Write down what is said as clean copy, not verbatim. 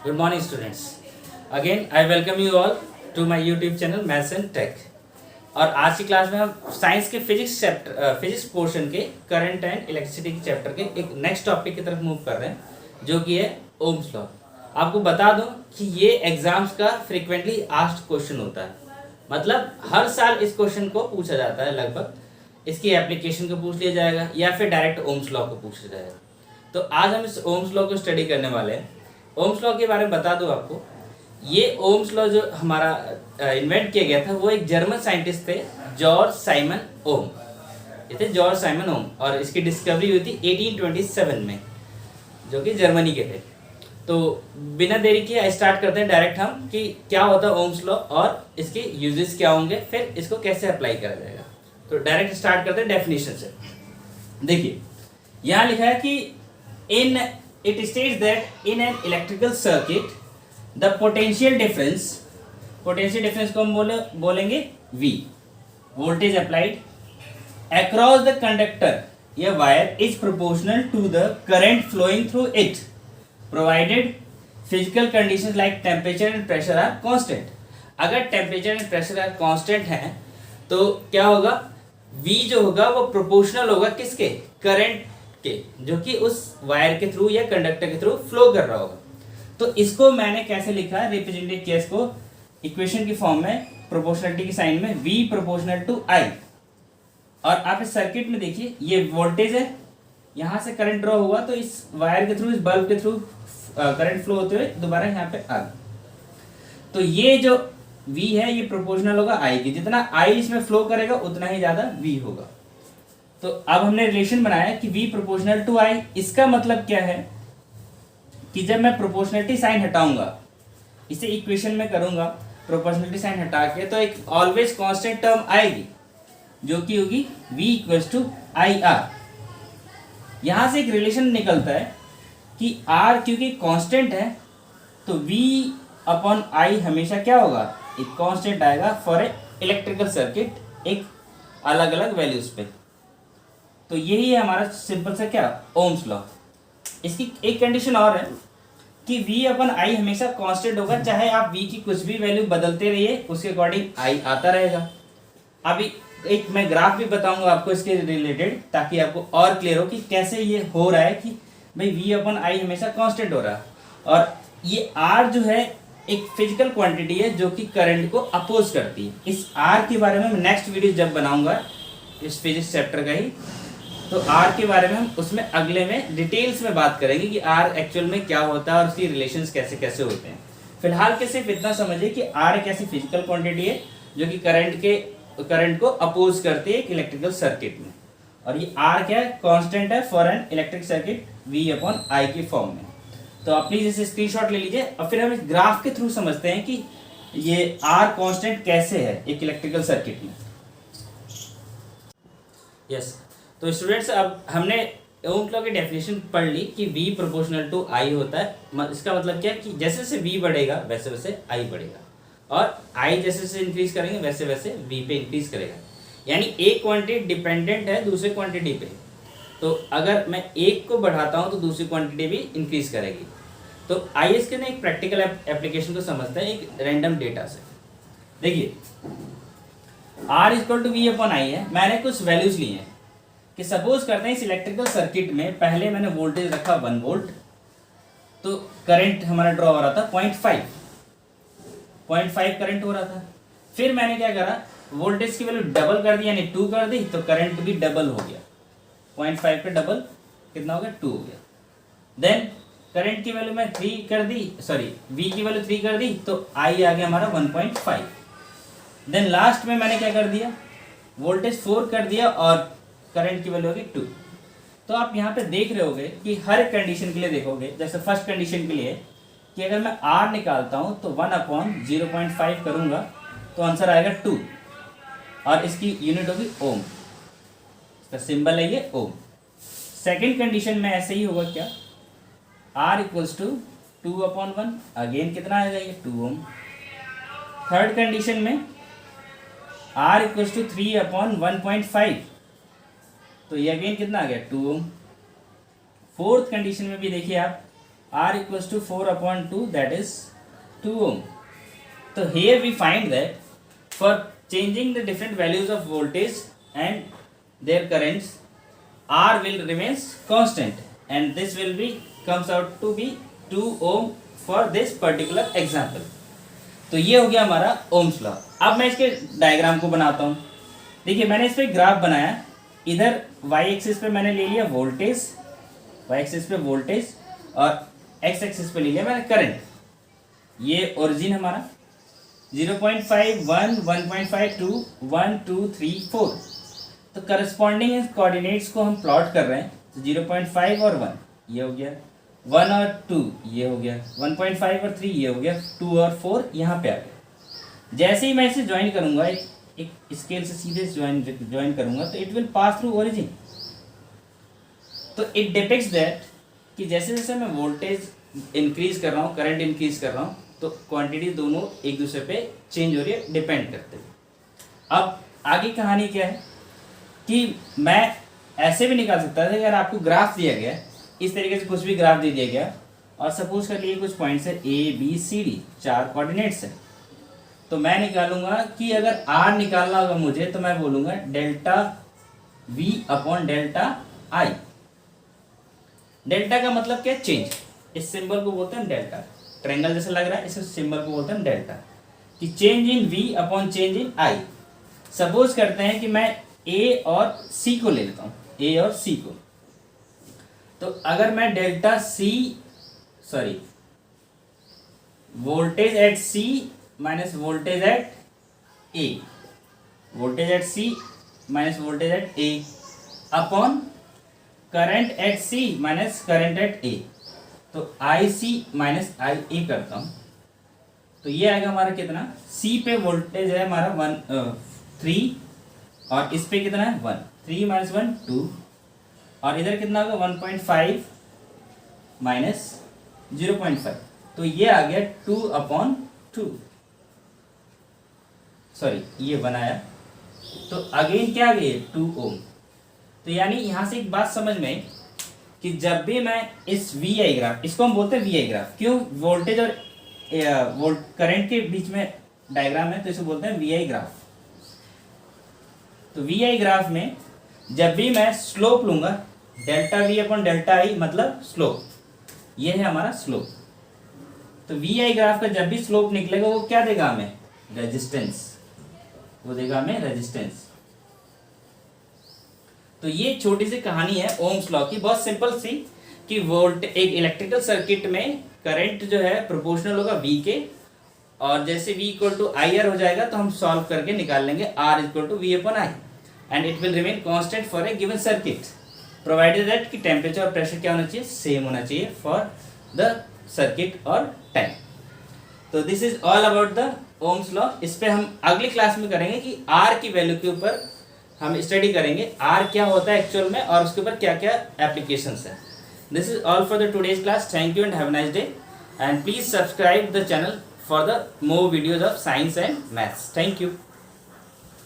Good morning, students. Again, I welcome you all to my YouTube channel Maths and Tech. और आज की class में हम science के फिजिक्स पोर्शन के करंट एंड इलेक्ट्रिसिटी के चैप्टर के एक नेक्स्ट टॉपिक की तरफ मूव कर रहे हैं जो कि है ओम्स लॉ। आपको बता दूं कि ये एग्जाम्स का फ्रीक्वेंटली आस्क्ड क्वेश्चन होता है, मतलब हर साल इस क्वेश्चन को पूछा जाता है। लगभग इसकी एप्लीकेशन को पूछ लिया जाएगा या फिर डायरेक्ट ओम्स लॉ को पूछा जाएगा। तो आज हम इस ओम्स लॉ को स्टडी करने वाले हैं। ओम्स लॉ के बारे में बता दूं आपको, ये ओम्स लॉ जो हमारा इन्वेंट किया गया था वो एक जर्मन साइंटिस्ट थे, जॉर्ज साइमन ओम। ये थे जॉर्ज साइमन ओम और इसकी डिस्कवरी हुई थी 1827 में, जो कि जर्मनी के थे। तो बिना देरी किए स्टार्ट करते हैं डायरेक्ट हम कि क्या होता है ओम्स लॉ और इसके यूजेस क्या होंगे, फिर इसको कैसे अप्लाई करा जाएगा। तो डायरेक्ट स्टार्ट करते हैं डेफिनेशन से। देखिए यहाँ लिखा है कि इन it states that in an electrical circuit the potential difference को हम बोलेंगे V, voltage applied across the conductor या wire is proportional to the current flowing through it provided physical conditions like temperature and pressure are constant। अगर temperature and pressure are constant हैं तो क्या होगा, V जो होगा वो प्रोपोर्शनल होगा किसके, करंट के, जो कि उस वायर के थ्रू या कंडक्टर के थ्रू फ्लो कर रहा होगा। तो इसको मैंने कैसे लिखा है, रिप्रेजेंटेड किया इसको इक्वेशन की फॉर्म में, प्रोपोर्शनलिटी की साइन में, V प्रोपोर्शनल टू I। और आप इस सर्किट में देखिए ये वोल्टेज है, यहां से करंट ड्रॉ हुआ तो इस वायर के थ्रू, इस बल्ब के थ्रू करंट फ्लो होते हुए दोबारा यहाँ पे आ गया। तो ये जो V है ये प्रोपोर्शनल होगा I की, जितना I इसमें फ्लो करेगा उतना ही ज्यादा V होगा। तो अब हमने रिलेशन बनाया कि V प्रोपोर्शनल टू I। इसका मतलब क्या है कि जब मैं प्रोपोर्शनलिटी साइन हटाऊंगा, इसे इक्वेशन में करूंगा, प्रोपोर्शनलिटी साइन हटा के, तो एक ऑलवेज कांस्टेंट टर्म आएगी जो कि होगी V इक्वल्स टू IR। यहां से एक रिलेशन निकलता है कि R क्योंकि कांस्टेंट है तो V अपॉन I हमेशा क्या होगा, एक कांस्टेंट आएगा फॉर ए इलेक्ट्रिकल सर्किट, एक अलग अलग वैल्यूज पे। तो यही है हमारा सिंपल सा क्या, ओम्स लॉ। इसकी एक कंडीशन और है कि V अपन I हमेशा कांस्टेंट होगा, चाहे आप V की कुछ भी वैल्यू बदलते रहिए उसके अकॉर्डिंग I आता रहेगा। अभी एक मैं ग्राफ भी बताऊंगा आपको इसके रिलेटेड, ताकि आपको और क्लियर हो कि कैसे ये हो रहा है कि भाई V अपन I हमेशा कांस्टेंट हो रहा है। और ये R जो है एक फिजिकल क्वांटिटी है जो कि करंट को अपोज करती है। इस R के बारे में मैं नेक्स्ट वीडियो जब बनाऊंगा इस फिजिक्स चैप्टर का ही, तो R के बारे में हम उसमें अगले में डिटेल्स में बात करेंगे कि R एक्चुअल में क्या होता है और उसकी रिलेशंस कैसे कैसे होते हैं। फिलहाल के सिर्फ इतना समझिए कि R एक ऐसी फिजिकल क्वांटिटी है जो कि करंट को अपोज करती है एक इलेक्ट्रिकल सर्किट में। और ये R क्या है, कांस्टेंट है for an electric circuit V upon I की फॉर्म में। तो आप प्लीज इसे स्क्रीनशॉट ले लीजिए और फिर हम इस ग्राफ के थ्रू समझते हैं कि ये R कांस्टेंट कैसे है एक इलेक्ट्रिकल सर्किट में। यस तो स्टूडेंट्स, अब हमने ओम्स लॉ की डेफिनेशन पढ़ ली कि V प्रोपोर्शनल टू I होता है। इसका मतलब क्या है कि जैसे जैसे V बढ़ेगा वैसे वैसे I बढ़ेगा, और I जैसे जैसे इंक्रीज करेंगे वैसे वैसे V पे इंक्रीज करेगा। यानी एक क्वांटिटी डिपेंडेंट है दूसरे क्वांटिटी पे, तो अगर मैं एक को बढ़ाता हूँ तो दूसरी क्वांटिटी भी इंक्रीज करेगी। तो आइए इसके ना एक प्रैक्टिकल एप्लीकेशन को समझते हैं एक रैंडम डेटा से। देखिए R equal to V upon I है, मैंने कुछ वैल्यूज ली हैं कि सपोज करते हैं इस इलेक्ट्रिकल सर्किट में पहले मैंने वोल्टेज रखा 1 वोल्ट, तो करंट हमारा ड्रॉ हो रहा था 0.5 करंट हो रहा था। फिर मैंने क्या करा, वोल्टेज की वैल्यू डबल कर दी यानी 2 कर दी, तो करंट भी डबल हो गया। 0.5 का डबल कितना हो गया, 2 हो गया। देन करंट की वैल्यू मैं 3 कर दी, सॉरी V की वैल्यू 3 कर दी, तो I आ गया हमारा 1.5। देन लास्ट में मैंने क्या कर दिया, वोल्टेज 4 कर दिया और करंट की वैल्यू होगी 2। तो आप यहाँ पे देख रहे होगे कि हर कंडीशन के लिए देखोगे, जैसे फर्स्ट कंडीशन के लिए कि अगर मैं R निकालता हूँ तो 1 अपॉन 0.5 करूँगा तो आंसर आएगा 2, और इसकी यूनिट होगी ओम, इसका सिंबल है ये ओम। सेकेंड कंडीशन में ऐसे ही होगा क्या, R equals to 2 upon 1, again कितना आएगा ये 2 ओम। थर्ड कंडीशन में R इक्वल्स टू 3 अपॉन 1.5, तो ये अगेन कितना आ गया 2 ओम। फोर्थ कंडीशन में भी देखिए आप R equals to 4/2, that is 2 ohm. So here we find that for changing the different values of voltage and their currents, R will remains constant and this will be comes out to be 2 ohm for this particular example. तो ये हो गया हमारा Ohm's law. अब मैं इसके diagram को बनाता हूँ। देखिए मैंने इस पे ग्राफ बनाया, इधर y एक्सिस पे मैंने ले लिया वोल्टेज, y एक्सिस पे वोल्टेज और x एक्सिस पे ले लिया मैंने करंट। ये ओरिजिन हमारा 0.5 1 1.5 2 1 2 3 4, तो करस्पॉन्डिंग कोऑर्डिनेट्स को हम प्लॉट कर रहे हैं। तो 0.5 और 1 ये हो गया, 1 और 2 ये हो गया, 1.5 और 3 ये हो गया, 2 और 4 यहाँ पे आ गया। जैसे ही मैं इसे ज्वाइन करूंगा, एक स्केल से सीधे ज्वाइन करूंगा, तो it will pass through origin. तो इट डिपिक्ट्स दैट कि जैसे जैसे मैं वोल्टेज इंक्रीज कर रहा हूँ, करंट इंक्रीज कर रहा हूँ, तो क्वांटिटी दोनों एक दूसरे पे चेंज हो रही है, डिपेंड करते हुए। अब आगे कहानी क्या है कि मैं ऐसे भी निकाल सकता था, अगर आपको ग्राफ दिया गया, इस तरीके से कुछ भी ग्राफ दे दिया गया और सपोज कर लिए कुछ पॉइंट्स है A B C D, 4 coordinates है, तो मैं निकालूंगा कि अगर R निकालना होगा मुझे, तो मैं बोलूंगा delta V upon delta I। Delta का मतलब क्या है? चेंज। इस सिंबल को बोलते हैं डेल्टा, ट्रायंगल जैसा लग रहा है, इस सिंबल को बोलते हैं डेल्टा, कि change in V upon change in I। Suppose करते हैं कि मैं A और C को ले लेता हूँ, A और C को, तो अगर मैं delta C voltage at C minus voltage at A, voltage at C minus voltage at A upon current eight C minus current eight A, तो IC माइनस IA करता हूँ, तो ये आएगा हमारा कितना, C पे वोल्टेज है हमारा 3 और इस पे कितना है 1, 3 माइनस 1 2, और इधर कितना होगा 1.5 माइनस 0.5, तो ये आ गया 2/2, सॉरी ये बनाया, तो अगेन क्या आ गया 2 ओम। तो यानी यहां से एक बात समझ में कि जब भी मैं इस VI ग्राफ, इसको हम बोलते हैं VI ग्राफ, क्यों? वोल्टेज और करंट के बीच में डायग्राम है, तो इसे बोलते हैं VI ग्राफ। तो VI ग्राफ में जब भी मैं स्लोप लूंगा, delta V upon delta I मतलब स्लोप, ये है हमारा स्लोप। तो VI ग्राफ का जब भी स्लोप निकलेगा वो क्या देगा हमें? रेजिस्टेंस, वो देगा हमें रेजिस्टेंस। तो ये छोटी सी कहानी है ओम्स लॉ की, बहुत सिंपल सी, कि वोल्ट एक इलेक्ट्रिकल सर्किट में करंट जो है प्रोपोर्शनल होगा V के, और जैसे V इक्वल टू IR हो जाएगा तो हम सॉल्व करके निकाल लेंगे R equal to V upon I, and it will remain constant for a given circuit, provided that कि टेम्परेचर और प्रेशर क्या होना चाहिए? सेम होना चाहिए फॉर द सर्किट और टाइम। तो this is all about the Ohm's law. इस पे हम अगली क्लास में करेंगे कि R की वैल्यू के ऊपर हम स्टडी करेंगे, R क्या होता है एक्चुअल में और उसके ऊपर क्या क्या एप्लीकेशंस है। This is all for the today's class. Thank you and have a nice day, and please subscribe the channel for the more videos of science and maths. Thank you.